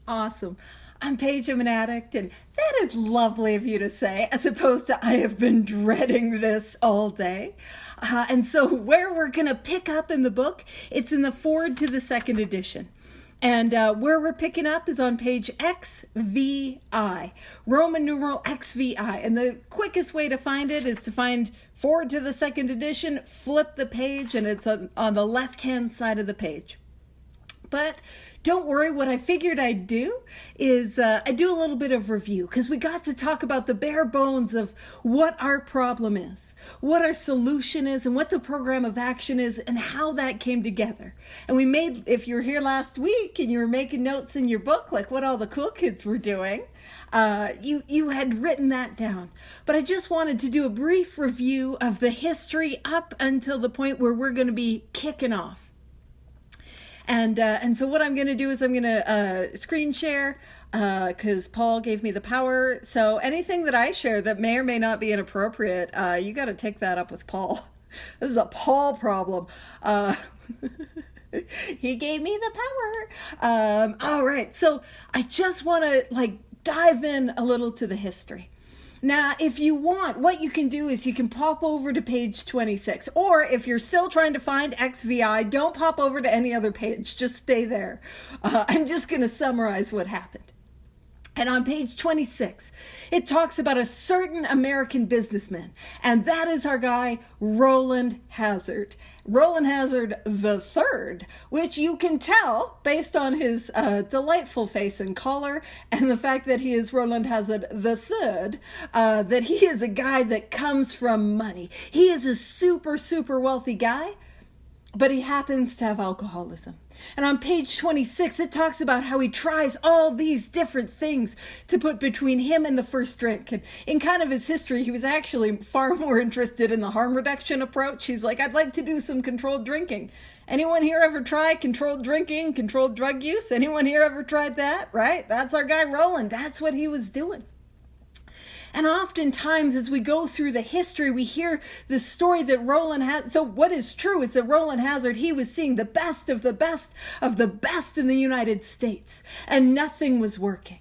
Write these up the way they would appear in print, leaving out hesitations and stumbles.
Awesome. I'm Paige, I'm an addict, and that is lovely of you to say, as opposed to I have been dreading this all day. And so, where we're going to pick up in the book, it's in the forward to the second edition. And where we're picking up is on page XVI, Roman numeral XVI. And the quickest way to find it is to find forward to the second edition, flip the page, and it's on the left-hand side of the page. But don't worry, what I figured I'd do is I do a little bit of review, because we got to talk about the bare bones of what our problem is, what our solution is, and what the program of action is, and how that came together. And we made, if you were here last week and you were making notes in your book, like what all the cool kids were doing, you had written that down. But I just wanted to do a brief review of the history up until the point where we're going to be kicking off. And so what I'm going to do is I'm going to screen share because Paul gave me the power. So anything that I share that may or may not be inappropriate, you got to take that up with Paul. This is a Paul problem. He gave me the power. All right. So I just want to dive in a little to the history. Now, if you want, what you can do is you can pop over to page 26. Or if you're still trying to find XVI, don't pop over to any other page. Just stay there. I'm just going to summarize what happened. And on page 26, it talks about a certain American businessman. And that is our guy, Rowland Hazard. Rowland Hazard III, which you can tell based on his delightful face and color and the fact that he is Rowland Hazard III, that he is a guy that comes from money. He is a super, super wealthy guy, but he happens to have alcoholism. And on page 26, it talks about how he tries all these different things to put between him and the first drink. And in kind of his history, he was actually far more interested in the harm reduction approach. He's like, I'd like to do some controlled drinking. Anyone here ever try controlled drinking, controlled drug use? Anyone here ever tried that? Right? That's our guy, Rowland. That's what he was doing. And oftentimes, as we go through the history, we hear the story that Rowland Hazard. So what is true is that Rowland Hazard, he was seeing the best of the best of the best in the United States, and nothing was working.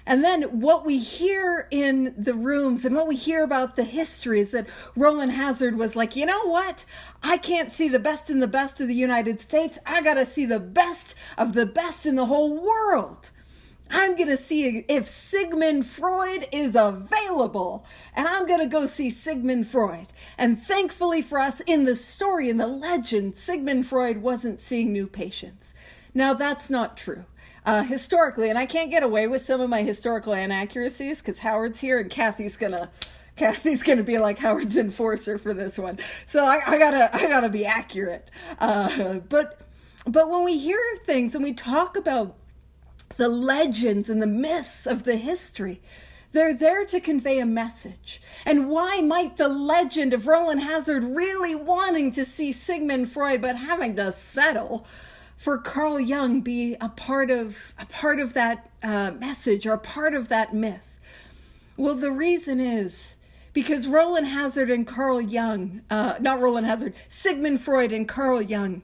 And then what we hear in the rooms and what we hear about the history is that Rowland Hazard was like, you know what? I can't see the best in the best of the United States. I got to see the best of the best in the whole world. I'm going to see if Sigmund Freud is available. And I'm going to go see Sigmund Freud. And thankfully for us, in the story, in the legend, Sigmund Freud wasn't seeing new patients. Now, that's not true. Historically, and I can't get away with some of my historical inaccuracies because Howard's here and Kathy's gonna be like Howard's enforcer for this one. So I gotta be accurate. But when we hear things and we talk about the legends and the myths of the history, they're there to convey a message. And why might the legend of Rowland Hazard really wanting to see Sigmund Freud but having to settle for Carl Jung be a part of that message or a part of that myth? Well, the reason is because Rowland Hazard and Carl Jung, Sigmund Freud and Carl Jung,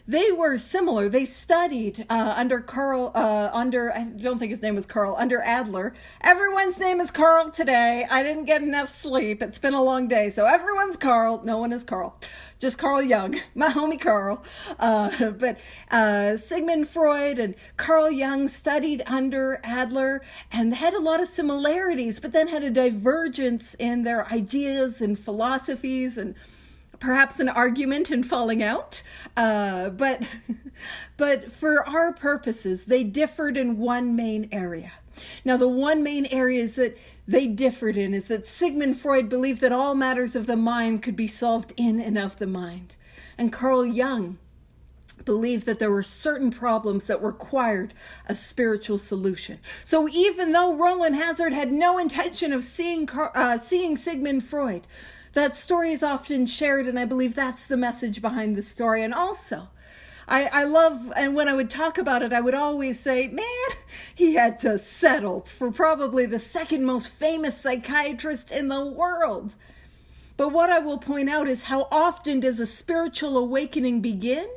they were similar. They studied under I don't think his name was Carl, under Adler. Everyone's name is Carl today. I didn't get enough sleep. It's been a long day. So everyone's Carl. No one is Carl. Just Carl Jung, my homie Carl. But Sigmund Freud and Carl Jung studied under Adler and had a lot of similarities, but then had a divergence in their ideas and philosophies and perhaps an argument and falling out. But for our purposes, they differed in one main area. Now, the one main area is that they differed in is that Sigmund Freud believed that all matters of the mind could be solved in and of the mind. And Carl Jung believed that there were certain problems that required a spiritual solution. So even though Rowland Hazard had no intention of seeing Sigmund Freud, that story is often shared, and I believe that's the message behind the story. And also, I love, and when I would talk about it, I would always say, man, he had to settle for probably the second most famous psychiatrist in the world. But what I will point out is how often does a spiritual awakening begin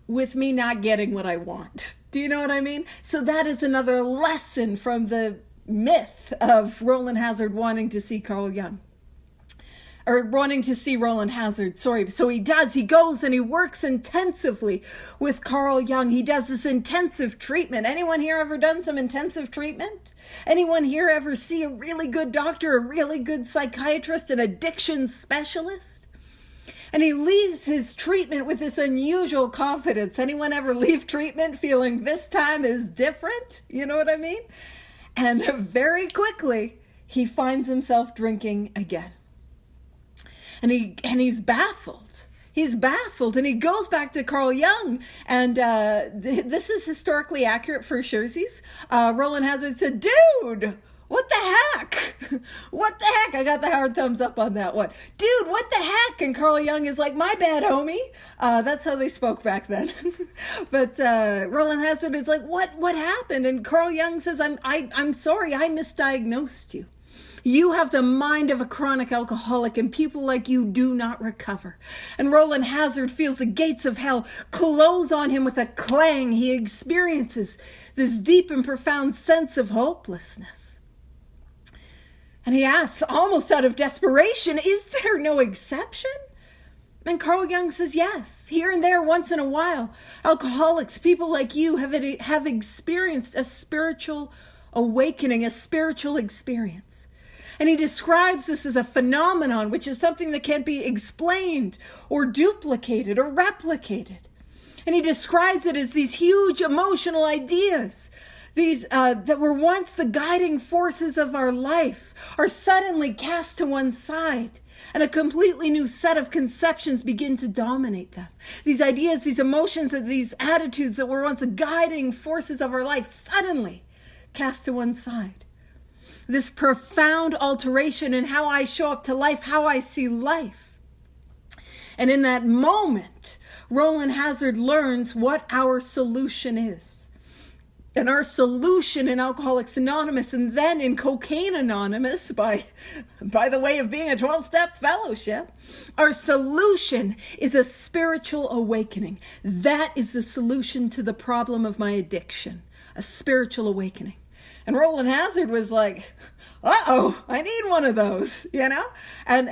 with me not getting what I want? Do you know what I mean? So that is another lesson from the myth of Roland Hazard wanting to see Carl Jung. Or wanting to see Roland Hazard, sorry. So he goes and he works intensively with Carl Jung. He does this intensive treatment. Anyone here ever done some intensive treatment? Anyone here ever see a really good doctor, a really good psychiatrist, an addiction specialist? And he leaves his treatment with this unusual confidence. Anyone ever leave treatment feeling this time is different? You know what I mean? And very quickly, he finds himself drinking again. And he's baffled. He's baffled, and he goes back to Carl Jung, and this is historically accurate for Scherzies. Roland Hazard said, "Dude, what the heck? What the heck?" I got the hard thumbs up on that one. "Dude, what the heck?" And Carl Jung is like, "My bad, homie." That's how they spoke back then. But Roland Hazard is like, "What happened?" And Carl Jung says, "I'm sorry, I misdiagnosed you. You have the mind of a chronic alcoholic, and people like you do not recover." And Roland Hazard feels the gates of hell close on him with a clang. He experiences this deep and profound sense of hopelessness. And he asks, almost out of desperation, "Is there no exception?" And Carl Jung says, "Yes, here and there, once in a while, alcoholics, people like you, have experienced a spiritual awakening, a spiritual experience." And he describes this as a phenomenon, which is something that can't be explained or duplicated or replicated. And he describes it as these huge emotional ideas, these that were once the guiding forces of our life, are suddenly cast to one side, and a completely new set of conceptions begin to dominate them. These ideas, these emotions, these attitudes that were once the guiding forces of our life, suddenly cast to one side. This profound alteration in how I show up to life, how I see life. And in that moment, Roland Hazard learns what our solution is. And our solution in Alcoholics Anonymous, and then in Cocaine Anonymous, by the way of being a 12-step fellowship, our solution is a spiritual awakening. That is the solution to the problem of my addiction, a spiritual awakening. And Roland Hazard was like, "Uh-oh, I need one of those," you know? And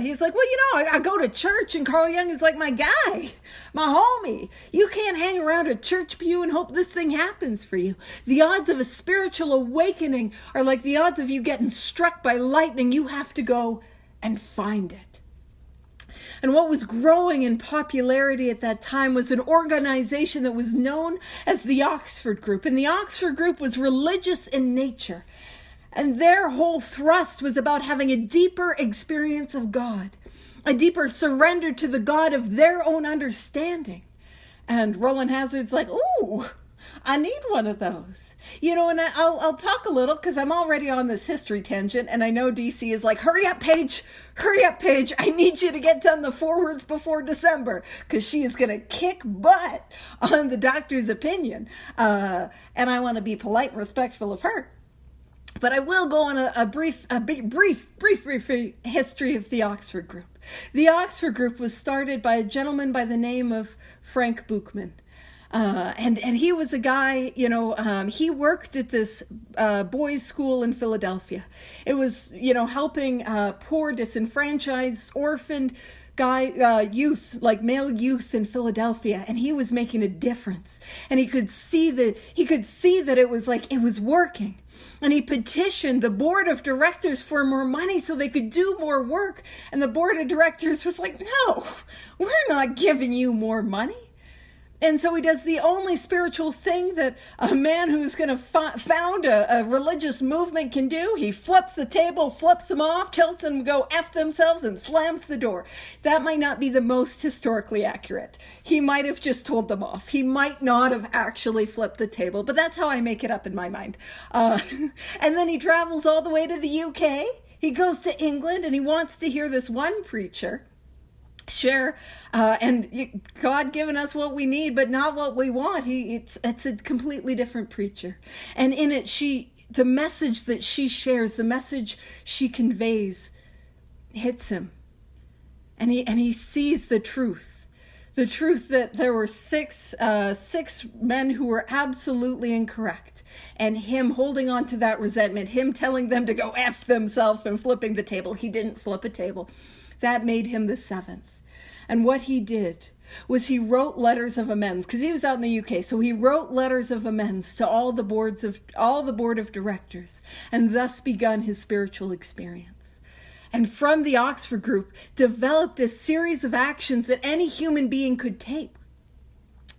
he's like, "Well, I go to church," and Carl Jung is like, "My guy, my homie, you can't hang around a church pew and hope this thing happens for you. The odds of a spiritual awakening are like the odds of you getting struck by lightning. You have to go and find it." And what was growing in popularity at that time was an organization that was known as the Oxford Group. And the Oxford Group was religious in nature. And their whole thrust was about having a deeper experience of God, a deeper surrender to the God of their own understanding. And Roland Hazard's like, "Ooh, I need one of those." And I'll talk a little because I'm already on this history tangent, and I know DC is like, hurry up, Paige. I need you to get done the forwards before December, because she is going to kick butt on the doctor's opinion. And I want to be polite and respectful of her. But I will go on a brief history of the Oxford Group. The Oxford Group was started by a gentleman by the name of Frank Buchman. And he was a guy, he worked at this boys' school in Philadelphia. It was, helping poor, disenfranchised, orphaned youth, like male youth in Philadelphia, and he was making a difference. And he could see that it was working. And he petitioned the board of directors for more money so they could do more work. And the board of directors was like, "No, we're not giving you more money." And so he does the only spiritual thing that a man who's going to found a religious movement can do. He flips the table, flips them off, tells them to go F themselves, and slams the door. That might not be the most historically accurate. He might have just told them off. He might not have actually flipped the table, but that's how I make it up in my mind. And then he travels all the way to the UK. He goes to England, and he wants to hear this one preacher share, and God given us what we need, but not what we want. It's a completely different preacher. And in it, the message that she shares, the message she conveys hits him. And he sees the truth The truth that there were six men who were absolutely incorrect, and him holding on to that resentment, him telling them to go F themselves and flipping the table. He didn't flip a table. That made him the seventh. And what he did was he wrote letters of amends, because he was out in the UK. So he wrote letters of amends to all the board of directors, and thus begun his spiritual experience. And from the Oxford group developed a series of actions that any human being could take.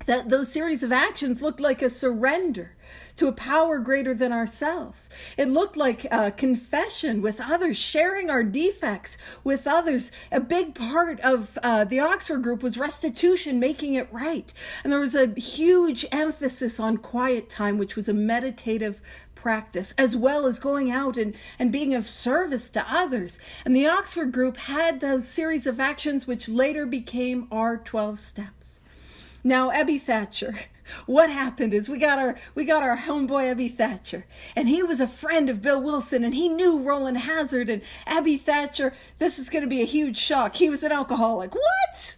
That those series of actions looked like a surrender to a power greater than ourselves. It looked like confession with others, sharing our defects with others. A big part of the Oxford group was restitution, making it right. And there was a huge emphasis on quiet time, which was a meditative practice, as well as going out and being of service to others. And the Oxford group had those series of actions, which later became our 12 steps. Now, Ebby Thatcher, what happened is we got our homeboy Ebby Thatcher, and he was a friend of Bill Wilson, and he knew Rowland Hazard. And Ebby Thatcher, this is going to be a huge shock. He was an alcoholic. What?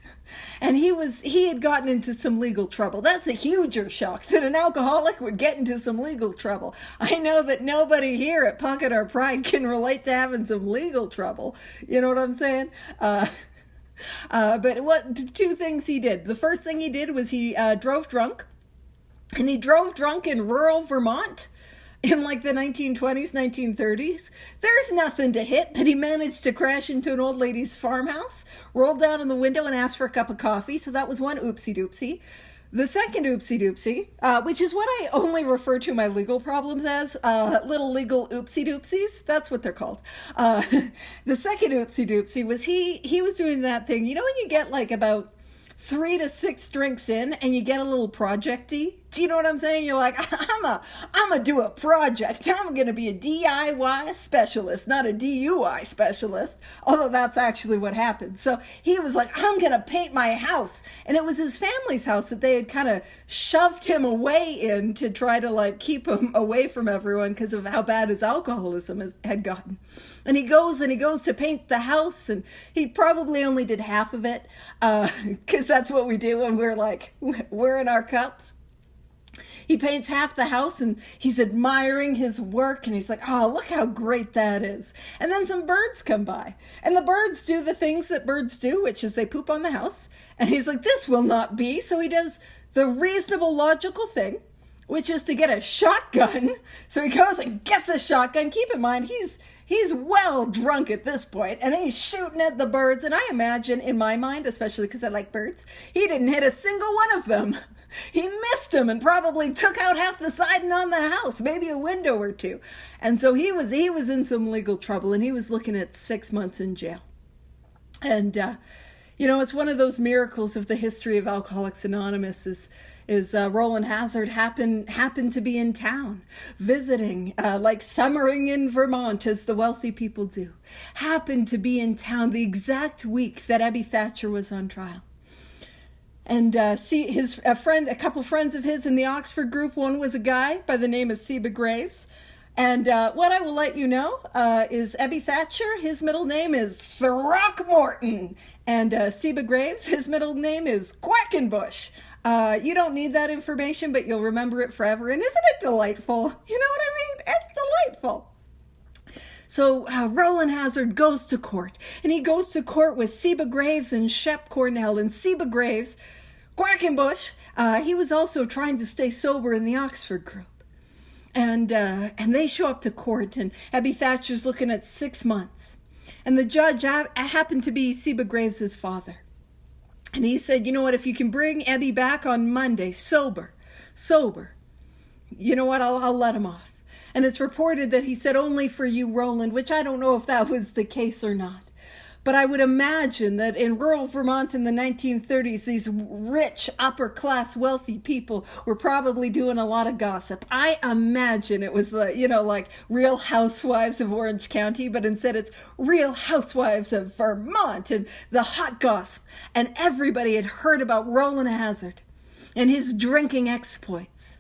And he had gotten into some legal trouble. That's a huger shock, that an alcoholic would get into some legal trouble. I know that nobody here at Pocket Our Pride can relate to having some legal trouble. You know what I'm saying? But two things he did. The first thing he did was he drove drunk. And he drove drunk in rural Vermont in like the 1920s, 1930s. There's nothing to hit, but he managed to crash into an old lady's farmhouse, rolled down in the window and asked for a cup of coffee. So that was one oopsie doopsie. The second oopsie doopsie, which is what I only refer to my legal problems as, little legal oopsie doopsies. That's what they're called. The second oopsie doopsie was he was doing that thing. You know when you get like about 3 to 6 drinks in and you get a little projecty? Do you know what I'm saying? You're like, I'm a do a project. I'm going to be a DIY specialist, not a DUI specialist. Although that's actually what happened. So he was like, I'm going to paint my house. And it was his family's house that they had kind of shoved him away in to try to like keep him away from everyone because of how bad his alcoholism had gotten. And he goes to paint the house, and he probably only did half of it because that's what we do when we're in our cups. He paints half the house and he's admiring his work, and he's like, oh, look how great that is. And then some birds come by, and the birds do the things that birds do, which is they poop on the house. And he's like, this will not be. So he does the reasonable, logical thing, which is to get a shotgun. So he goes and gets a shotgun. Keep in mind, he's well drunk at this point, and he's shooting at the birds. And I imagine, in my mind, especially because I like birds, he didn't hit a single one of them. He missed them and probably took out half the siding on the house, maybe a window or two. And so he was in some legal trouble, and he was looking at 6 months in jail. And it's one of those miracles of the history of Alcoholics Anonymous is Rowland Hazard happened to be in town visiting, like summering in Vermont as the wealthy people do. Happened to be in town the exact week that Ebby Thatcher was on trial. And a couple friends of his in the Oxford group, one was a guy by the name of Seba Graves. And what I will let you know is Ebby Thatcher, his middle name is Throckmorton. And Seba Graves, his middle name is Quackenbush. You don't need that information, but you'll remember it forever. And isn't it delightful? You know what I mean? It's delightful. So Rowland Hazard goes to court, and he goes to court with Seba Graves and Shep Cornell. And Seba Graves, Quackenbush, he was also trying to stay sober in the Oxford group. And they show up to court, and Ebby Thatcher's looking at 6 months. And the judge happened to be Seba Graves' father. And he said, you know what, if you can bring Ebby back on Monday, sober, you know what, I'll let him off. And it's reported that he said, only for you, Rowland, which I don't know if that was the case or not. But I would imagine that in rural Vermont in the 1930s, these rich, upper-class, wealthy people were probably doing a lot of gossip. I imagine it was like Real Housewives of Orange County, but instead it's Real Housewives of Vermont and the hot gossip. And everybody had heard about Rowland Hazard and his drinking exploits.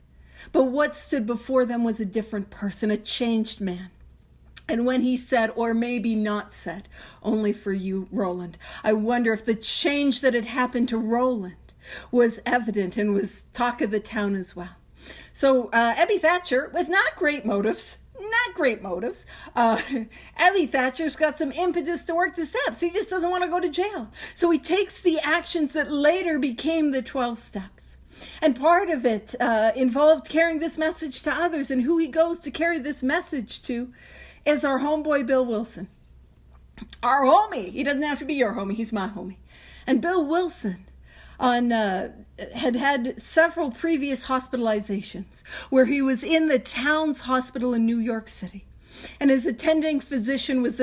But what stood before them was a different person, a changed man. And when he said, or maybe not said, only for you, Rowland, I wonder if the change that had happened to Rowland was evident and was talk of the town as well. So Ebby Thatcher, with not great motives, Ebby Thatcher's got some impetus to work the steps. He just doesn't want to go to jail. So he takes the actions that later became the 12 steps. And part of it involved carrying this message to others. And who he goes to carry this message to is our homeboy, Bill Wilson. Our homie. He doesn't have to be your homie. He's my homie. And Bill Wilson had several previous hospitalizations where he was in the Towns Hospital in New York City. And his attending physician was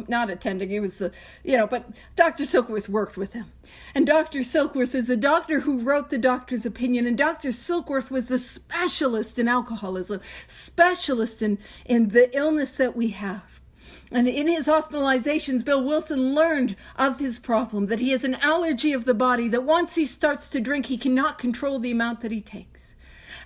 not attending, he was but Dr. Silkworth worked with him. And Dr. Silkworth is the doctor who wrote the doctor's opinion. And Dr. Silkworth was the specialist in alcoholism, specialist in the illness that we have. And in his hospitalizations, Bill Wilson learned of his problem, that he has an allergy of the body, that once he starts to drink, he cannot control the amount that he takes.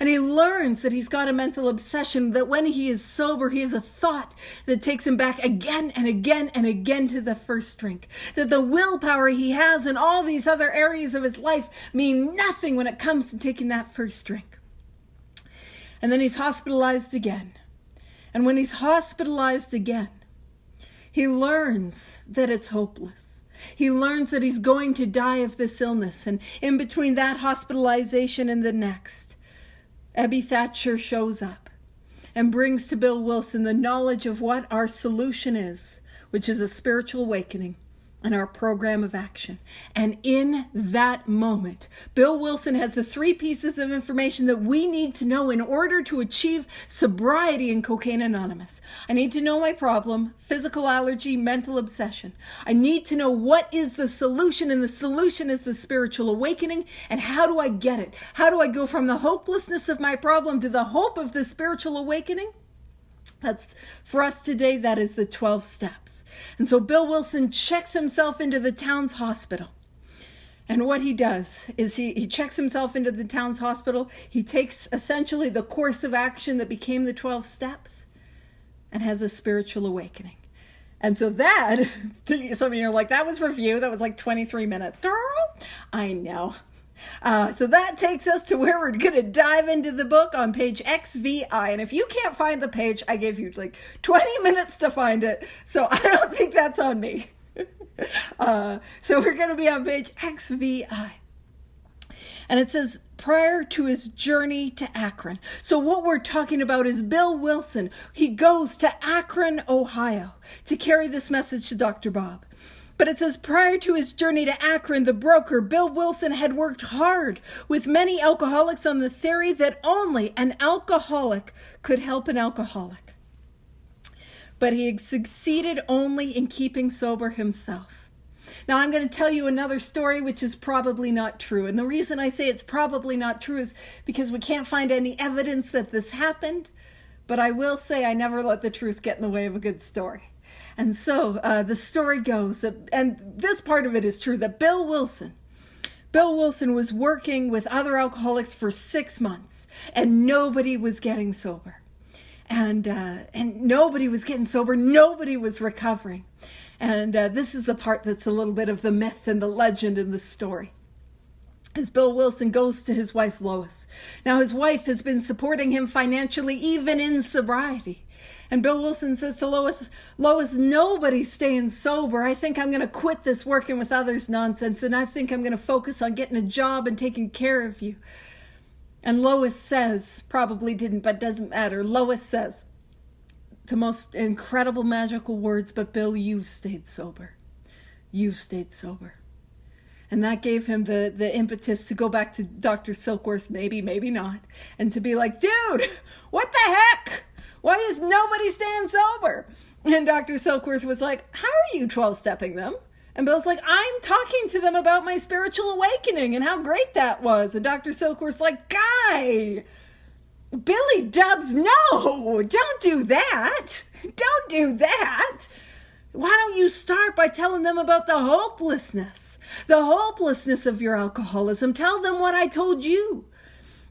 And he learns that he's got a mental obsession, that when he is sober, he has a thought that takes him back again and again and again to the first drink. That the willpower he has in all these other areas of his life mean nothing when it comes to taking that first drink. And then he's hospitalized again. And when he's hospitalized again, he learns that it's hopeless. He learns that he's going to die of this illness. And in between that hospitalization and the next, Ebby Thatcher shows up and brings to Bill Wilson the knowledge of what our solution is, which is a spiritual awakening and our program of action. And in that moment, Bill Wilson has the 3 pieces of information that we need to know in order to achieve sobriety in Cocaine Anonymous. I need to know my problem, physical allergy, mental obsession. I need to know what is the solution, and the solution is the spiritual awakening. And how do I get it? How do I go from the hopelessness of my problem to the hope of the spiritual awakening? That's, for us today, that is the 12 steps. And so Bill Wilson checks himself into the Towns Hospital. And what he does is he checks himself into the Towns Hospital. He takes essentially the course of action that became the 12 steps and has a spiritual awakening. And so that, some of you are like, that was review. That was like 23 minutes. Girl, I know. So that takes us to where we're going to dive into the book on page XVI. And if you can't find the page, I gave you like 20 minutes to find it. So I don't think that's on me. So we're going to be on page XVI. And it says, prior to his journey to Akron. So what we're talking about is Bill Wilson. He goes to Akron, Ohio to carry this message to Dr. Bob. But it says, prior to his journey to Akron, the broker, Bill Wilson, had worked hard with many alcoholics on the theory that only an alcoholic could help an alcoholic. But he had succeeded only in keeping sober himself. Now, I'm going to tell you another story which is probably not true. And the reason I say it's probably not true is because we can't find any evidence that this happened. But I will say I never let the truth get in the way of a good story. And so the story goes, and this part of it is true, that Bill Wilson was working with other alcoholics for 6 months, and nobody was getting sober. And nobody was getting sober. Nobody was recovering. And this is the part that's a little bit of the myth and the legend in the story. As Bill Wilson goes to his wife, Lois. Now, his wife has been supporting him financially, even in sobriety. And Bill Wilson says to Lois, nobody's staying sober. I think I'm going to quit this working with others nonsense, and I think I'm going to focus on getting a job and taking care of you. And Lois says, probably didn't, but doesn't matter. Lois says the most incredible magical words, but Bill, you've stayed sober. You've stayed sober. And that gave him the impetus to go back to Dr. Silkworth, maybe not, and to be like, dude, what the heck? Why is nobody staying sober? And Dr. Silkworth was like, how are you 12-stepping them? And Bill's like, I'm talking to them about my spiritual awakening and how great that was. And Dr. Silkworth's like, guy, Billy Dubs, no, don't do that. Don't do that. Why don't you start by telling them about the hopelessness of your alcoholism? Tell them what I told you.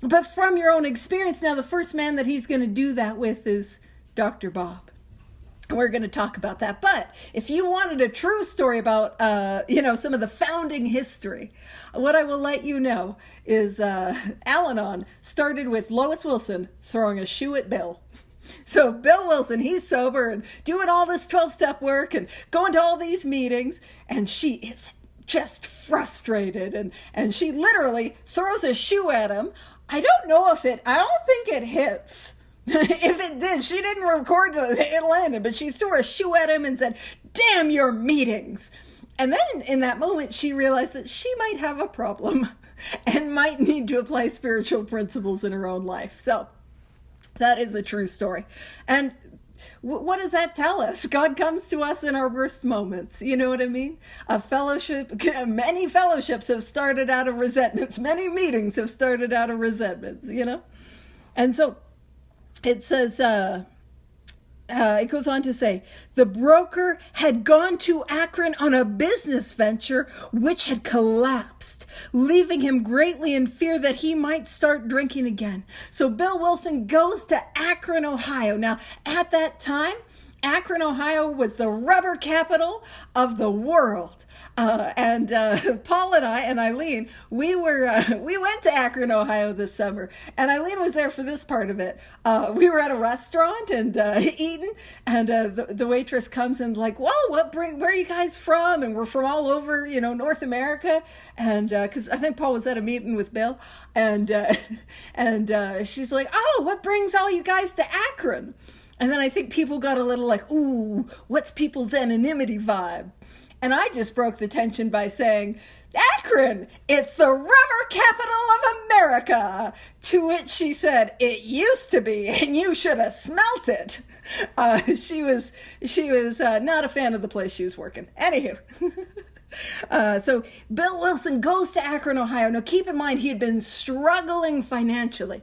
But from your own experience, now the first man that he's going to do that with is Dr. Bob. We're going to talk about that. But if you wanted a true story about, some of the founding history, what I will let you know is Al-Anon started with Lois Wilson throwing a shoe at Bill. So Bill Wilson, he's sober and doing all this 12-step work and going to all these meetings, and she is just frustrated, and she literally throws a shoe at him. I don't think it hits. If it did, she didn't record it landed, but she threw a shoe at him and said, "Damn your meetings." And then in that moment, she realized that she might have a problem and might need to apply spiritual principles in her own life. So that is a true story. And what does that tell us? God comes to us in our worst moments. You know what I mean? Many fellowships have started out of resentments. Many meetings have started out of resentments, And so it says, it goes on to say, the broker had gone to Akron on a business venture which had collapsed, leaving him greatly in fear that he might start drinking again. So Bill Wilson goes to Akron, Ohio. Now, at that time, Akron, Ohio was the rubber capital of the world. And Paul and I and Eileen, we went to Akron, Ohio this summer, and Eileen was there for this part of it. We were at a restaurant and eating, and the waitress comes and like, "Whoa, where are you guys from?" And we're from all over, North America, and because I think Paul was at a meeting with Bill, and she's like, "Oh, what brings all you guys to Akron?" And then I think people got a little like, "Ooh, what's people's anonymity vibe?" And I just broke the tension by saying, "Akron, it's the rubber capital of America." To which she said, "It used to be, and you should have smelt it." She was not a fan of the place she was working. Anywho. So Bill Wilson goes to Akron, Ohio. Now keep in mind, he had been struggling financially.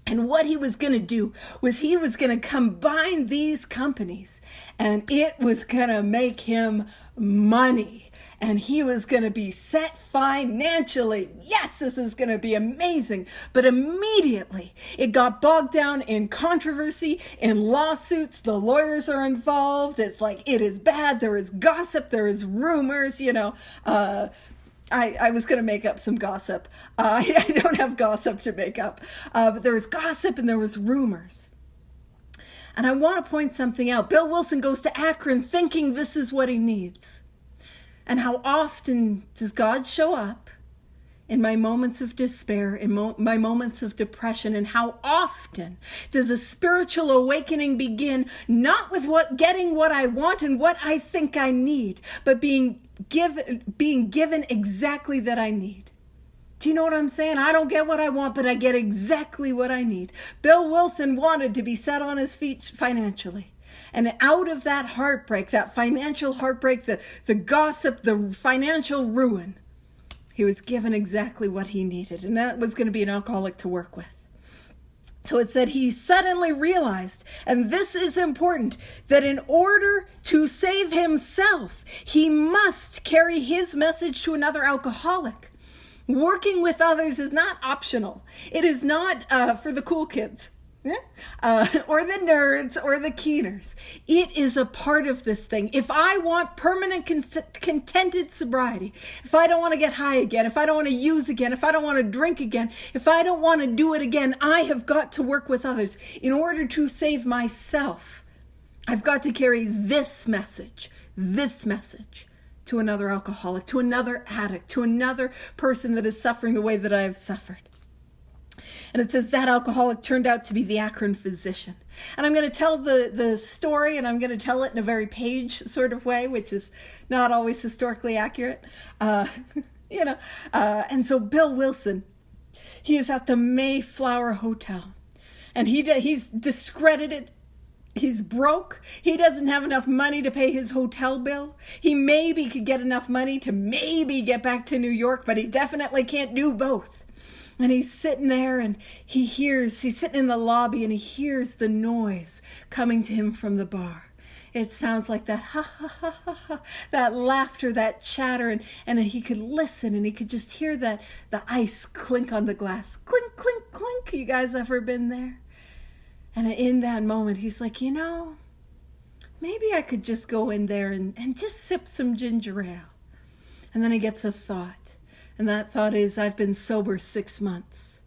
And what he was going to do was he was going to combine these companies, and it was going to make him money. And he was going to be set financially. Yes, this is going to be amazing. But immediately it got bogged down in controversy, in lawsuits. The lawyers are involved. It's like, it is bad. There is gossip. There is rumors, I was going to make up some gossip. I don't have gossip to make up. But there was gossip and there was rumors. And I want to point something out. Bill Wilson goes to Akron thinking this is what he needs. And how often does God show up in my moments of despair, in my moments of depression? And how often does a spiritual awakening begin not with getting what I want and what I think I need, but being given exactly that I need? Do you know what I'm saying? I don't get what I want, but I get exactly what I need. Bill Wilson wanted to be set on his feet financially. And out of that heartbreak, that financial heartbreak, the gossip, the financial ruin, he was given exactly what he needed. And that was going to be an alcoholic to work with. So it said he suddenly realized, and this is important, that in order to save himself, he must carry his message to another alcoholic. Working with others is not optional. It is not for the cool kids. Or the nerds or the keeners. It is a part of this thing. If I want permanent contented sobriety, if I don't want to get high again, if I don't want to use again, if I don't want to drink again, if I don't want to do it again, I have got to work with others. In order to save myself, I've got to carry this message to another alcoholic, to another addict, to another person that is suffering the way that I have suffered. And it says that alcoholic turned out to be the Akron physician. And I'm going to tell the story, and I'm going to tell it in a very page sort of way, which is not always historically accurate. And so Bill Wilson, he is at the Mayflower Hotel, and he's discredited. He's broke. He doesn't have enough money to pay his hotel bill. He maybe could get enough money to maybe get back to New York, but he definitely can't do both. And he's sitting there and he's sitting in the lobby and he hears the noise coming to him from the bar. It sounds like that ha ha ha ha ha, that laughter, that chatter, and he could listen and he could just hear the ice clink on the glass. Clink, clink, clink. You guys ever been there? And in that moment, he's like, maybe I could just go in there and just sip some ginger ale. And then he gets a thought. And that thought is, I've been sober 6 months.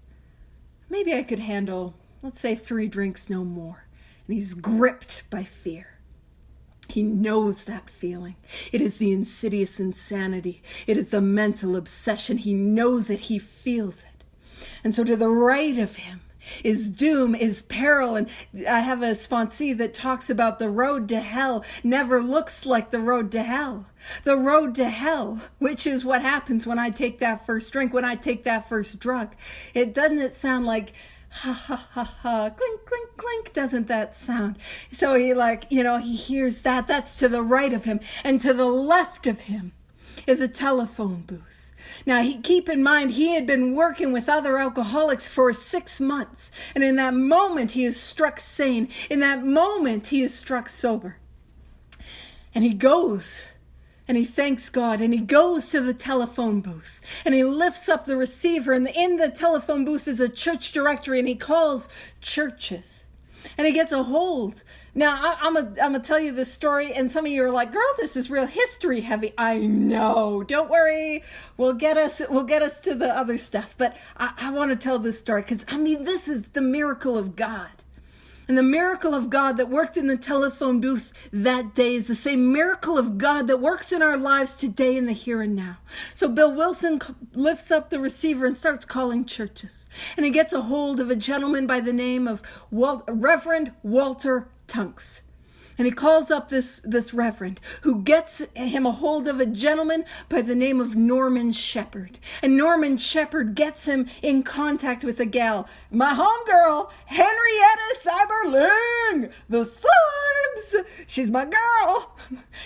Maybe I could handle, let's say, 3 drinks, no more. And he's gripped by fear. He knows that feeling. It is the insidious insanity. It is the mental obsession. He knows it. He feels it. And so to the right of him is doom, is peril. And I have a sponsee that talks about the road to hell never looks like the road to hell. The road to hell, which is what happens when I take that first drink, when I take that first drug. It sound like ha ha ha ha, clink, clink, clink, doesn't that sound? So he hears that. That's to the right of him. And to the left of him is a telephone booth. Now, keep in mind, he had been working with other alcoholics for 6 months. And in that moment, he is struck sane. In that moment, he is struck sober. And he goes and he thanks God, and he goes to the telephone booth and he lifts up the receiver, and in the telephone booth is a church directory, and he calls churches and he gets a hold. Now, I'm gonna tell you this story, and some of you are like, girl, this is real history heavy. I know, don't worry, we'll get us to the other stuff, but I want to tell this story because this is the miracle of God. And the miracle of God that worked in the telephone booth that day is the same miracle of God that works in our lives today in the here and now. So Bill Wilson lifts up the receiver and starts calling churches. And he gets a hold of a gentleman by the name of Reverend Walter Tunks. And he calls up this reverend, who gets him a hold of a gentleman by the name of Norman Shepherd. And Norman Shepherd gets him in contact with a gal, my homegirl, Henrietta Seiberling, the Sibes. She's my girl.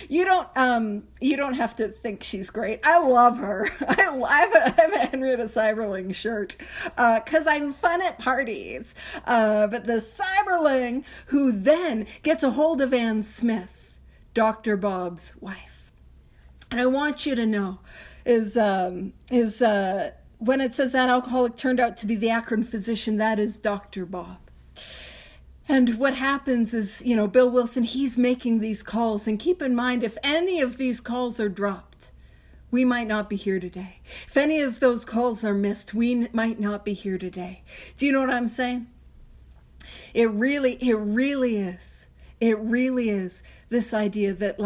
You don't have to think she's great. I love her. I have a Henrietta Seiberling shirt because I'm fun at parties. But the Seiberling, who then gets a hold of Ann Smith, Dr. Bob's wife. And I want you to know is when it says that alcoholic turned out to be the Akron physician, that is Dr. Bob. And what happens is, Bill Wilson, he's making these calls. And keep in mind, if any of these calls are dropped, we might not be here today. If any of those calls are missed, we might not be here today. Do you know what I'm saying? It really is. It really is this idea that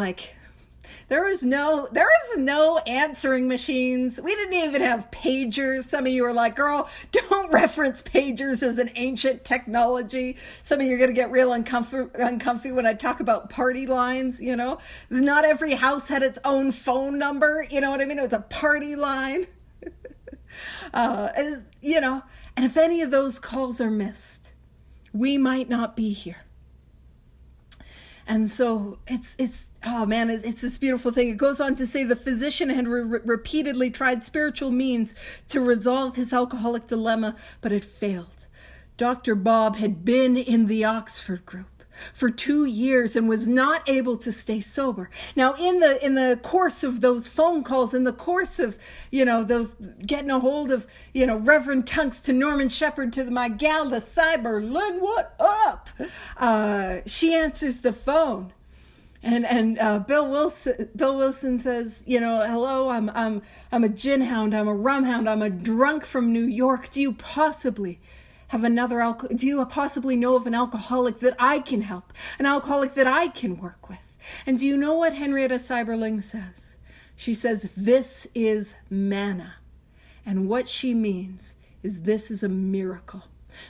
there is no answering machines. We didn't even have pagers. Some of you are like, girl, don't reference pagers as an ancient technology. Some of you are going to get real uncomfy when I talk about party lines, Not every house had its own phone number, you know what I mean? It was a party line. And if any of those calls are missed, we might not be here. And so it's this beautiful thing. It goes on to say the physician had repeatedly tried spiritual means to resolve his alcoholic dilemma, but it failed. Dr. Bob had been in the Oxford group for 2 years and was not able to stay sober. Now, in the course of those phone calls, in the course of, those getting a hold of, Reverend Tunks to Norman Shepherd to my gal, the Seiberling, what up? She answers the phone. And Bill Wilson says, hello, I'm a gin hound, I'm a rum hound, I'm a drunk from New York. Do you possibly do you possibly know of an alcoholic that I can help? An alcoholic that I can work with? And do you know what Henrietta Seiberling says? She says, this is manna. And what she means is this is a miracle.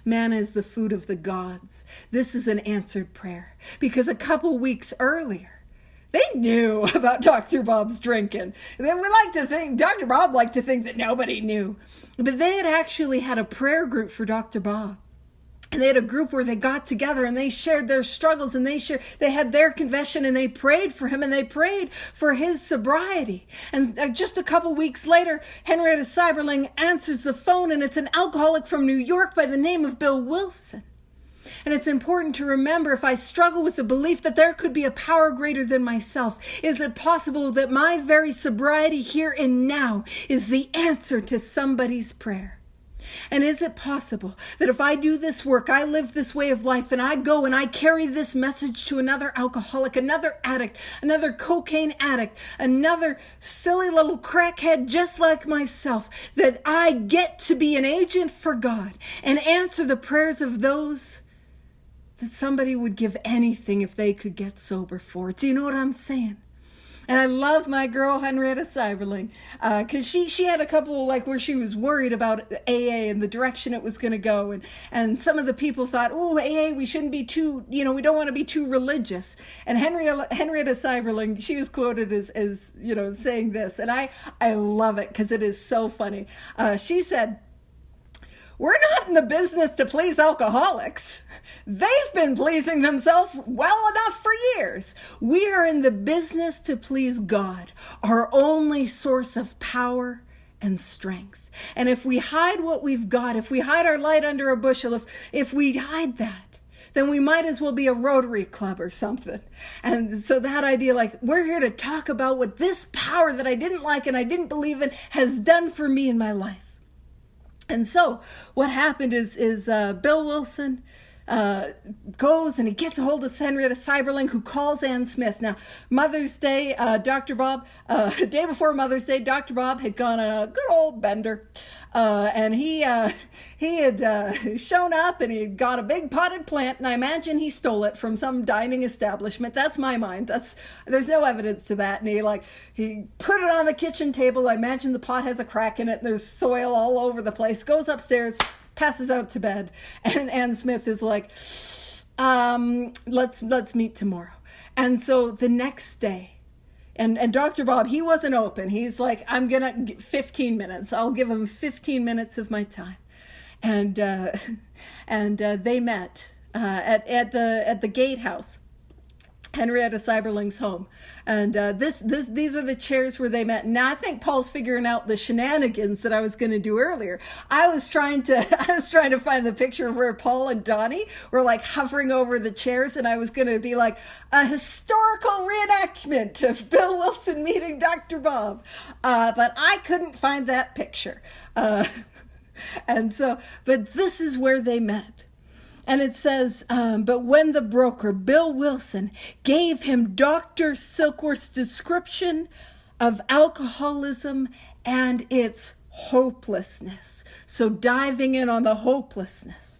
Manna is the food of the gods. This is an answered prayer. Because a couple weeks earlier, they knew about Dr. Bob's drinking. Dr. Bob liked to think that nobody knew. But they had actually had a prayer group for Dr. Bob. And they had a group where they got together and they shared their struggles, and they had their confession, and they prayed for him, and they prayed for his sobriety. And just a couple weeks later, Henrietta Seiberling answers the phone, and it's an alcoholic from New York by the name of Bill Wilson. And it's important to remember, if I struggle with the belief that there could be a power greater than myself, is it possible that my very sobriety here and now is the answer to somebody's prayer? And is it possible that if I do this work, I live this way of life, and I go and I carry this message to another alcoholic, another addict, another cocaine addict, another silly little crackhead just like myself, that I get to be an agent for God and answer the prayers of those that somebody would give anything if they could get sober for? Do you know what I'm saying? And I love my girl, Henrietta Seiberling, because she had a couple like where she was worried about AA and the direction it was going to go. And some of the people thought, oh, AA, we shouldn't be too, we don't want to be too religious. And Henrietta Seiberling, she was quoted as saying this. And I love it because it is so funny. She said, "We're not in the business to please alcoholics. They've been pleasing themselves well enough for years. We are in the business to please God, our only source of power and strength. And if we hide what we've got, if we hide our light under a bushel, if we hide that, then we might as well be a Rotary Club or something." And so that idea, like, we're here to talk about what this power that I didn't like and I didn't believe in has done for me in my life. And so what happened is Bill Wilson goes and he gets a hold of Henrietta Seiberling, who calls Ann Smith. Now, Mother's Day, Dr. Bob, day before Mother's Day, Dr. Bob had gone on a good old bender. And he had shown up and he had got a big potted plant, and I imagine he stole it from some dining establishment. That's my mind. There's no evidence to that. And he put it on the kitchen table. I imagine the pot has a crack in it and there's soil all over the place. Goes upstairs, passes out to bed, and Ann Smith is like, let's meet tomorrow. And so the next day, and Dr. Bob, he wasn't open. He's like, I'm going to 15 minutes. I'll give him 15 minutes of my time. And they met at the gatehouse, Henrietta Seiberling's home. And these are the chairs where they met. Now I think Paul's figuring out the shenanigans that I was going to do earlier. I was trying to find the picture of where Paul and Donnie were like hovering over the chairs, and I was going to be like a historical reenactment of Bill Wilson meeting Dr. Bob. But I couldn't find that picture. But this is where they met. And it says, but when the broker, Bill Wilson, gave him Dr. Silkworth's description of alcoholism and its hopelessness. So diving in on the hopelessness,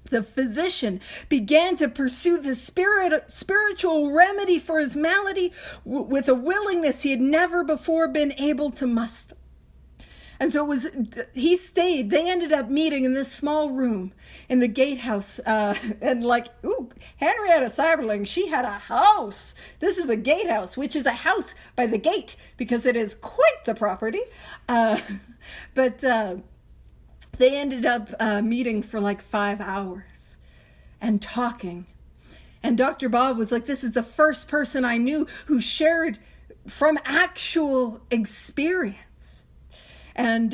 the physician began to pursue the spiritual remedy for his malady with a willingness he had never before been able to muster. And so they ended up meeting in this small room in the gatehouse. And Henrietta Seiberling, she had a house. This is a gatehouse, which is a house by the gate because it is quite the property. But they ended up meeting for like 5 hours and talking. And Dr. Bob was like, this is the first person I knew who shared from actual experience. And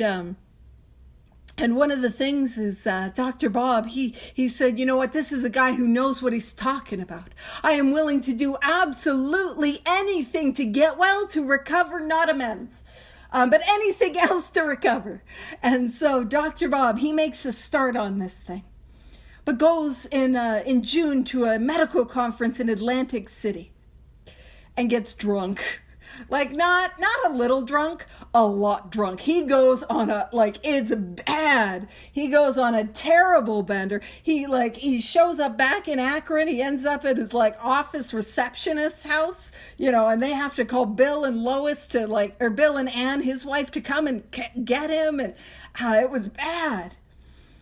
one of the things is Dr. Bob, he said, you know what, this is a guy who knows what he's talking about. I am willing to do absolutely anything to get well, to recover, not amends, but anything else to recover. And so Dr. Bob, he makes a start on this thing, but goes in June to a medical conference in Atlantic City and gets drunk. Like not a little drunk, a lot drunk. He goes on it's bad. He goes on a terrible bender. He shows up back in Akron. He ends up at his office receptionist's house, and they have to call Bill and Lois or Bill and Ann, his wife, to come and get him. And it was bad.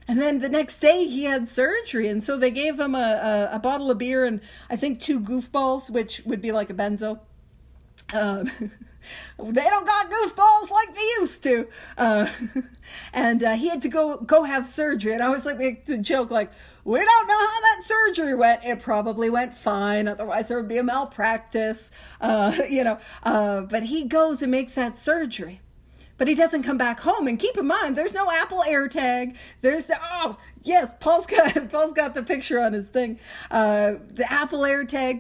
And then the next day he had surgery. And so they gave him a bottle of beer and I think 2 goofballs, which would be like a benzo. They don't got goofballs like they used to. And he had to go have surgery. And I was make the joke, we don't know how that surgery went. It probably went fine. Otherwise there would be a malpractice, but he goes and makes that surgery. But he doesn't come back home. And keep in mind, there's no Apple AirTag. Yes, Paul's got the picture on his thing. The Apple AirTag.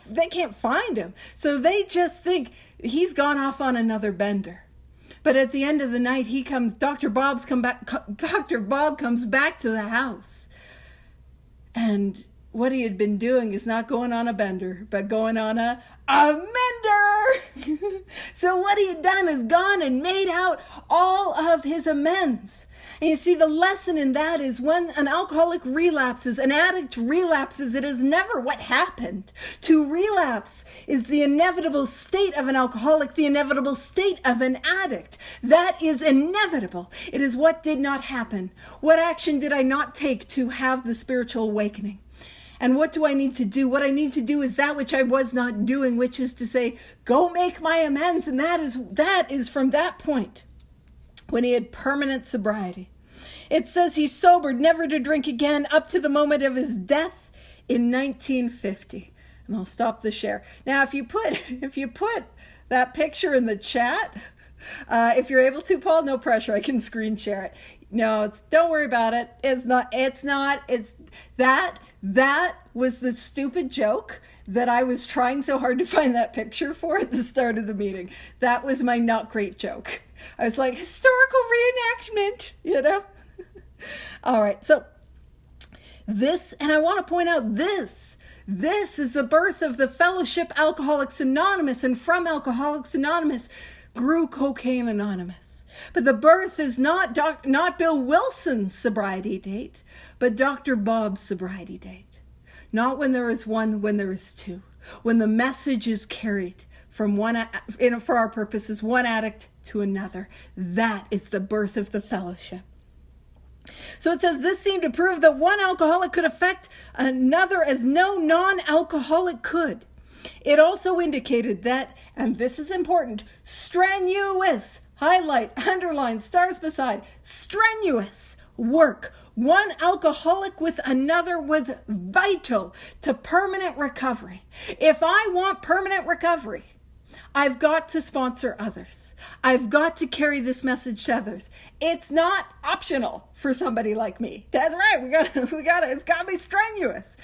They can't find him. So they just think he's gone off on another bender. But at the end of the night, Dr. Bob comes back to the house. And what he had been doing is not going on a bender, but going on a mender. So what he had done is gone and made out all of his amends. And you see, the lesson in that is when an alcoholic relapses, an addict relapses, it is never what happened. To relapse is the inevitable state of an alcoholic, the inevitable state of an addict. That is inevitable. It is what did not happen. What action did I not take to have the spiritual awakening? And what do I need to do? What I need to do is that which I was not doing, which is to say, go make my amends. And that is from that point, when he had permanent sobriety. It says he sobered, never to drink again, up to the moment of his death in 1950. And I'll stop the share. Now, if you put that picture in the chat, if you're able to, Paul, no pressure. I can screen share it. No, don't worry about it. That was the stupid joke that I was trying so hard to find that picture for at the start of the meeting. That was my not great joke. I was like, historical reenactment, All right, so this, and I want to point out this is the birth of the Fellowship Alcoholics Anonymous, and from Alcoholics Anonymous grew Cocaine Anonymous. But the birth is not Bill Wilson's sobriety date, but Dr. Bob's sobriety date. Not when there is one, when there is two. When the message is carried from for our purposes, one addict to another. That is the birth of the fellowship. So it says, this seemed to prove that one alcoholic could affect another as no non-alcoholic could. It also indicated that, and this is important, strenuous, highlight, underline, stars beside, strenuous work, one alcoholic with another, was vital to permanent recovery. If I want permanent recovery, I've got to sponsor others. I've got to carry this message to others. It's not optional for somebody like me. That's right. It's got to be strenuous.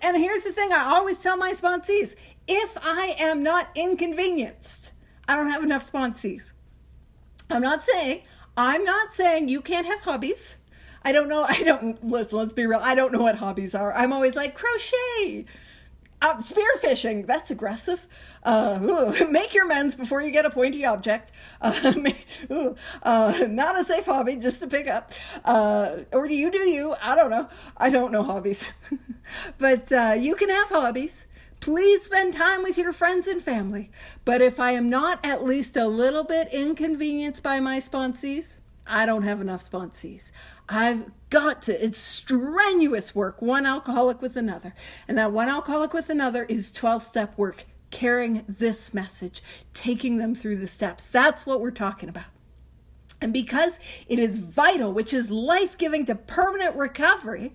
And here's the thing I always tell my sponsees, if I am not inconvenienced, I don't have enough sponsees. I'm not saying you can't have hobbies. Listen, let's be real. I don't know what hobbies are. I'm always like crochet. Spearfishing, that's aggressive. Make your amends before you get a pointy object. Not a safe hobby, just to pick up. Or do you? I don't know. I don't know hobbies. But you can have hobbies. Please spend time with your friends and family. But if I am not at least a little bit inconvenienced by my sponsees, I don't have enough sponsees. It's strenuous work, one alcoholic with another. And that one alcoholic with another is 12-step work, carrying this message, taking them through the steps. That's what we're talking about. And because it is vital, which is life-giving to permanent recovery,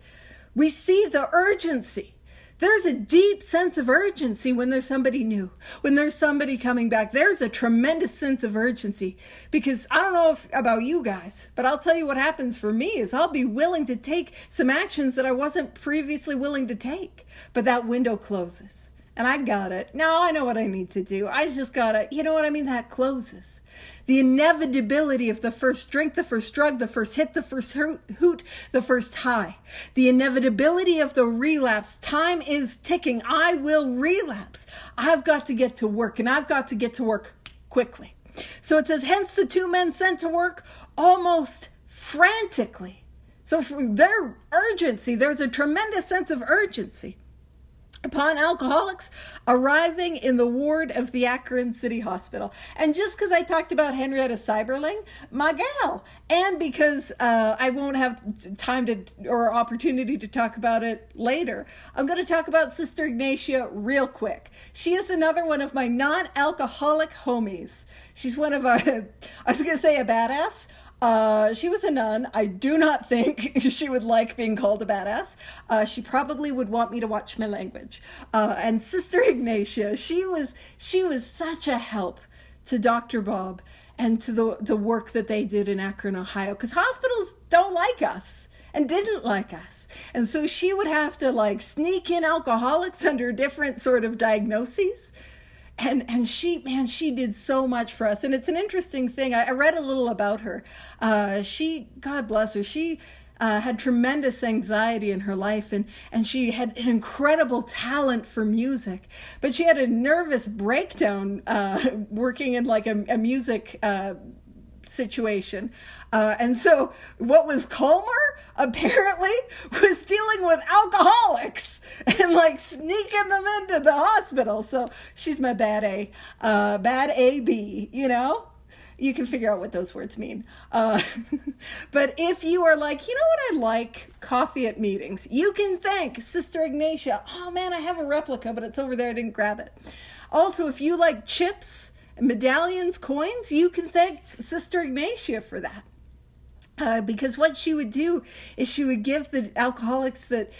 we see the urgency. There's a deep sense of urgency when there's somebody new, when there's somebody coming back. There's a tremendous sense of urgency, because I don't know about you guys, but I'll tell you what happens for me is I'll be willing to take some actions that I wasn't previously willing to take, but that window closes and I got it. Now I know what I need to do. I just gotta, that closes. The inevitability of the first drink, the first drug, the first hit, the first hoot, the first high. The inevitability of the relapse. Time is ticking. I will relapse. I've got to get to work, and I've got to get to work quickly. So it says, hence the two men sent to work almost frantically. So for their urgency, there's a tremendous sense of urgency upon alcoholics arriving in the ward of the Akron City Hospital. And just because I talked about Henrietta Seiberling, my gal, and because I won't have time or opportunity to talk about it later, I'm going to talk about Sister Ignatia real quick. She is another one of my non-alcoholic homies. She's one of our, I was going to say a badass. She was a nun. I do not think she would like being called a badass. She probably would want me to watch my language. And Sister Ignatia, she was such a help to Dr. Bob and to the work that they did in Akron, Ohio, because hospitals don't like us and didn't like us. And so she would have to sneak in alcoholics under different sort of diagnoses and she, man, she did so much for us. And it's an interesting thing. I read a little about her. She, God bless her, she had tremendous anxiety in her life, and she had an incredible talent for music, but she had a nervous breakdown working in like a music situation. And so what was calmer apparently was dealing with alcoholics and like sneaking them into the hospital. So she's my bad AB, you know? You can figure out what those words mean. But if you are like, you know what I like? Coffee at meetings. You can thank Sister Ignatia. Oh man, I have a replica, but it's over there. I didn't grab it. Also, if you like chips, medallions, coins, you can thank Sister Ignatia for that. Because what she would do is she would give the alcoholics that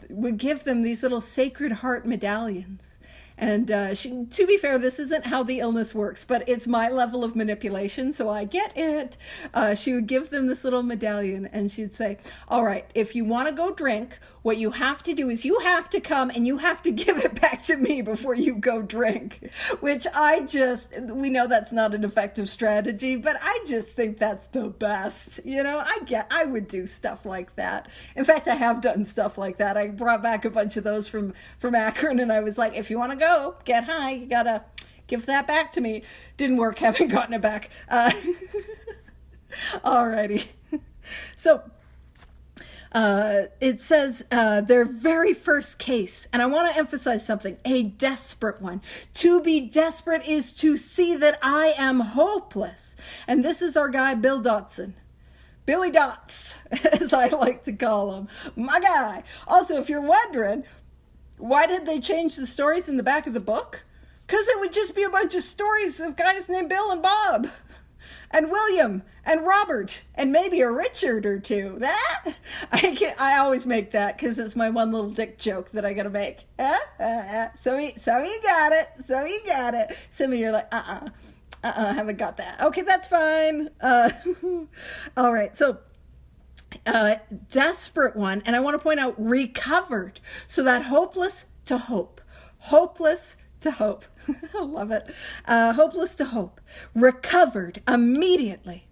would give them these little Sacred Heart medallions. And to be fair, this isn't how the illness works, but it's my level of manipulation, so I get it. She would give them this little medallion, and she'd say, all right, if you want to go drink, what you have to do is you have to come and you have to give it back to me before you go drink. Which we know that's not an effective strategy, but I just think that's the best. You know, I would do stuff like that. In fact, I have done stuff like that. I brought back a bunch of those from Akron, and I was like, if you want to go, get high, you gotta give that back to me. Didn't work, haven't gotten it back. Alrighty. So, it says their very first case, and I want to emphasize something, a desperate one. To be desperate is to see that I am hopeless. And this is our guy, Bill Dotson. Billy Dots, as I like to call him. My guy. Also, if you're wondering, why did they change the stories in the back of the book? Because it would just be a bunch of stories of guys named Bill and Bob. And William and Robert and maybe a Richard or two. I always make that because it's my one little dick joke that I gotta make. Some of you got it. Some of you are like, haven't got that. Okay, that's fine. All right, so desperate one, and I want to point out recovered. So that hopeless to hope. Hopeless to hope. I love it. Hopeless to hope. Recovered immediately.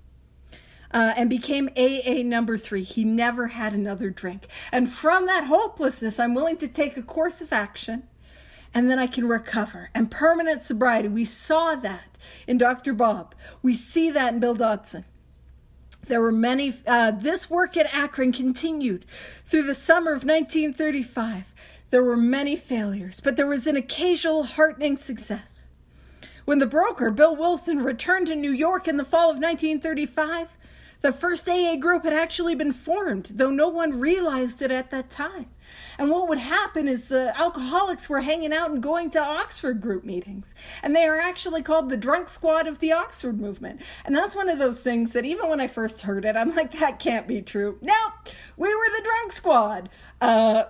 And became AA number 3. He never had another drink. And from that hopelessness, I'm willing to take a course of action, and then I can recover. And permanent sobriety, we saw that in Dr. Bob. We see that in Bill Dotson. There were many, this work at Akron continued through the summer of 1935. There were many failures, but there was an occasional heartening success. When the broker, Bill Wilson, returned to New York in the fall of 1935, the first AA group had actually been formed, though no one realized it at that time. And what would happen is the alcoholics were hanging out and going to Oxford group meetings. And they are actually called the Drunk Squad of the Oxford movement. And that's one of those things that even when I first heard it, I'm like, that can't be true. No, we were the Drunk Squad. How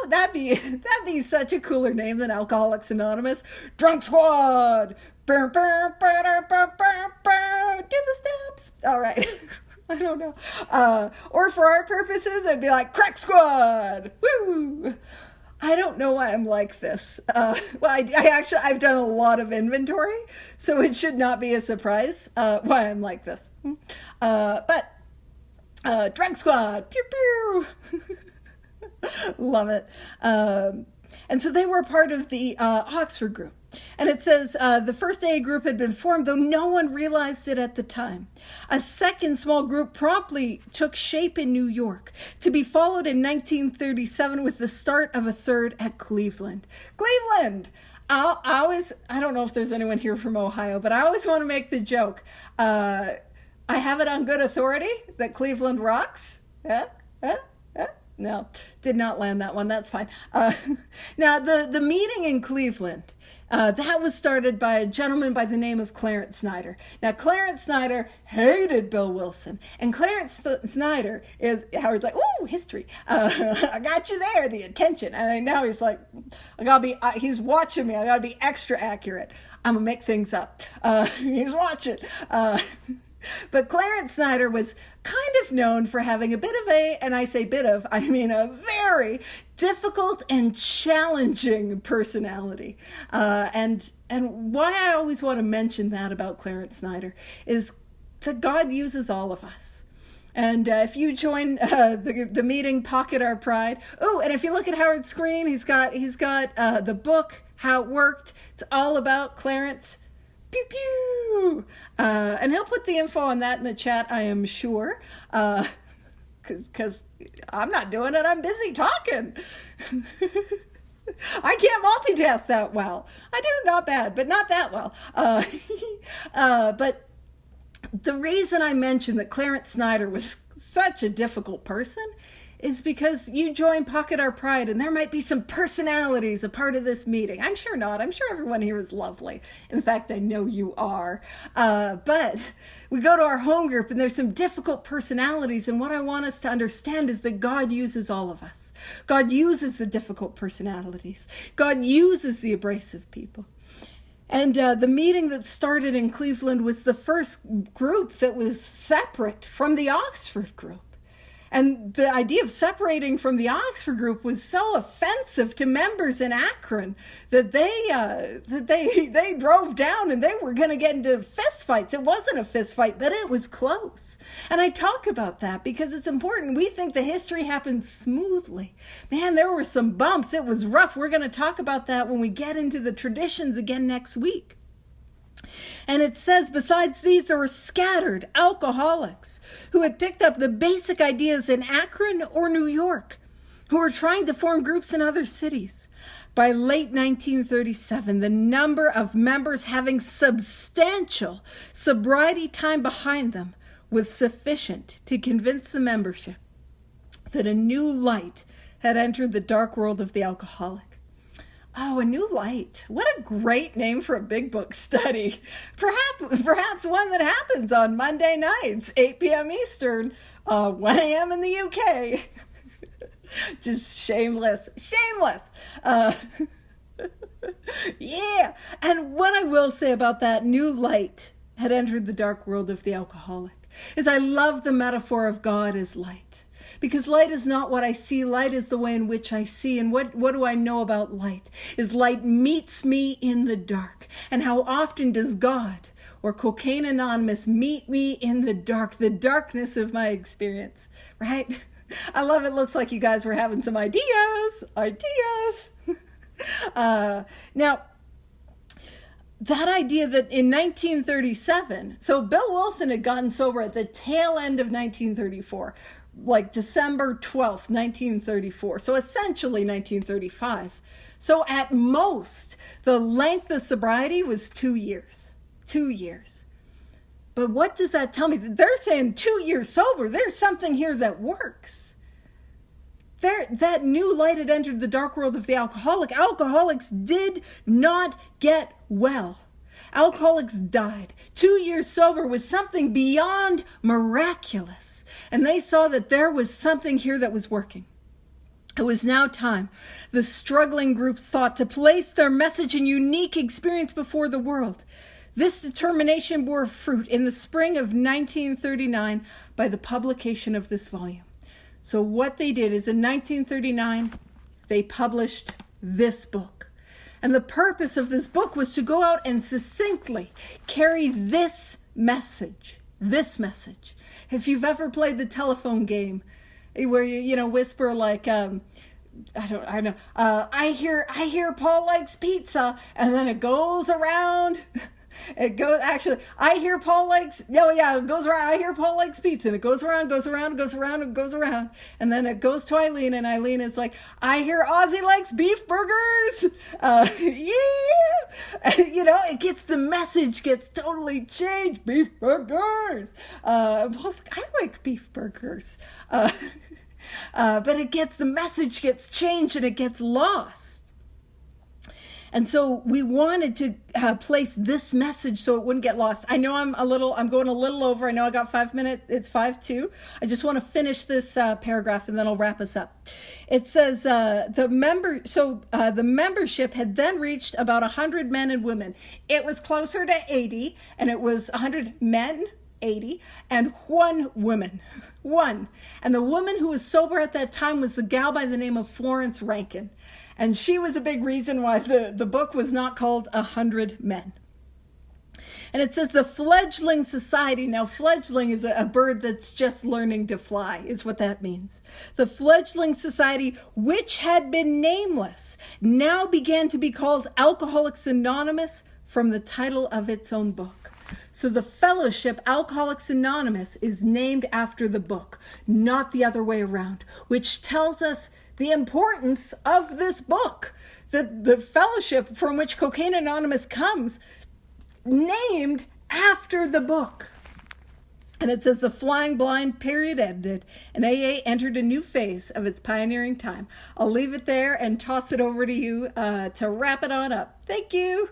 that'd be such a cooler name than Alcoholics Anonymous. Drunk Squad. Do the steps. All right. I don't know. Or for our purposes, I'd be like, Crack Squad! Woo! I don't know why I'm like this. I've done a lot of inventory, so it should not be a surprise why I'm like this. But Drunk Squad! Pew pew! Love it. And so they were part of the Oxford group. And it says the first AA group had been formed, though no one realized it at the time. A second small group promptly took shape in New York, to be followed in 1937 with the start of a third at Cleveland. Cleveland! I don't know if there's anyone here from Ohio, but I always want to make the joke. I have it on good authority that Cleveland rocks. No, did not land that one. That's fine. Now, the meeting in Cleveland, that was started by a gentleman by the name of Clarence Snyder. Now, Clarence Snyder hated Bill Wilson. And Clarence Snyder is, Howard's like, ooh, history. I got you there, the attention. And now he's like, he's watching me. I gotta be extra accurate. I'm gonna make things up. He's watching. But Clarence Snyder was kind of known for having a bit of a, and I say bit of, I mean a very difficult and challenging personality. And why I always want to mention that about Clarence Snyder is that God uses all of us. And if you join the meeting, Pocket Our Pride. Oh, and if you look at Howard's screen, he's got the book, How It Worked. It's all about Clarence. Pew pew. And he'll put the info on that in the chat, I am sure. Because I'm not doing it. I'm busy talking. I can't multitask that well. I do, not bad, but not that well. But the reason I mentioned that Clarence Snyder was such a difficult person is because you join Pocket Our Pride and there might be some personalities a part of this meeting. I'm sure not. I'm sure everyone here is lovely. In fact, I know you are. But we go to our home group and there's some difficult personalities. And what I want us to understand is that God uses all of us. God uses the difficult personalities. God uses the abrasive people. And the meeting that started in Cleveland was the first group that was separate from the Oxford group. And the idea of separating from the Oxford group was so offensive to members in Akron that they drove down and they were going to get into fistfights. It wasn't a fistfight, but it was close. And I talk about that because it's important. We think the history happened smoothly. Man, there were some bumps. It was rough. We're going to talk about that when we get into the traditions again next week. And it says, besides these, there were scattered alcoholics who had picked up the basic ideas in Akron or New York, who were trying to form groups in other cities. By late 1937, the number of members having substantial sobriety time behind them was sufficient to convince the membership that a new light had entered the dark world of the alcoholic. Oh, A New Light. What a great name for a big book study. Perhaps one that happens on Monday nights, 8 p.m. Eastern, 1 a.m. in the UK. Just shameless. Yeah. And what I will say about that new light had entered the dark world of the alcoholic is I love the metaphor of God as light. Because light is not what I see. Light is the way in which I see. And what do I know about light? Is light meets me in the dark. And how often does God or Cocaine Anonymous meet me in the darkness of my experience, right? I love it. Looks like you guys were having some ideas. Now, that idea that in 1937, so Bill Wilson had gotten sober at the tail end of 1934, like December 12th, 1934. So essentially 1935. So at most, the length of sobriety was 2 years. 2 years. But what does that tell me? They're saying 2 years sober. There's something here that works. That new light had entered the dark world of the alcoholic. Alcoholics did not get well. Alcoholics died. 2 years sober was something beyond miraculous. And they saw that there was something here that was working. It was now time, the struggling groups thought, to place their message and unique experience before the world. This determination bore fruit in the spring of 1939 by the publication of this volume. So what they did is in 1939, they published this book. And the purpose of this book was to go out and succinctly carry this message. If you've ever played the telephone game where you whisper like, I don't know, I hear Paul likes pizza, and then it goes around. It hear Paul likes, it goes around. I hear Paul likes pizza, and it goes around, and then it goes to Eileen, and Eileen is like, I hear Ozzy likes beef burgers. The message gets totally changed. Beef burgers. Paul's like, I like beef burgers. But the message gets changed and it gets lost. And so we wanted to place this message so it wouldn't get lost. I know I'm going a little over. I know I got 5 minutes. It's 5:02. I just want to finish this paragraph and then I'll wrap us up. It says the membership had then reached about 100 men and women. It was closer to 80, and it was 100 men 80, and one woman. One. And the woman who was sober at that time was the gal by the name of Florence Rankin. And she was a big reason why the book was not called 100 Men. And it says the Fledgling Society. Now, fledgling is a bird that's just learning to fly, is what that means. The Fledgling Society, which had been nameless, now began to be called Alcoholics Anonymous from the title of its own book. So the fellowship, Alcoholics Anonymous, is named after the book, not the other way around, which tells us the importance of this book. The fellowship from which Cocaine Anonymous comes, named after the book. And it says the flying blind period ended and AA entered a new phase of its pioneering time. I'll leave it there and toss it over to you to wrap it on up. Thank you.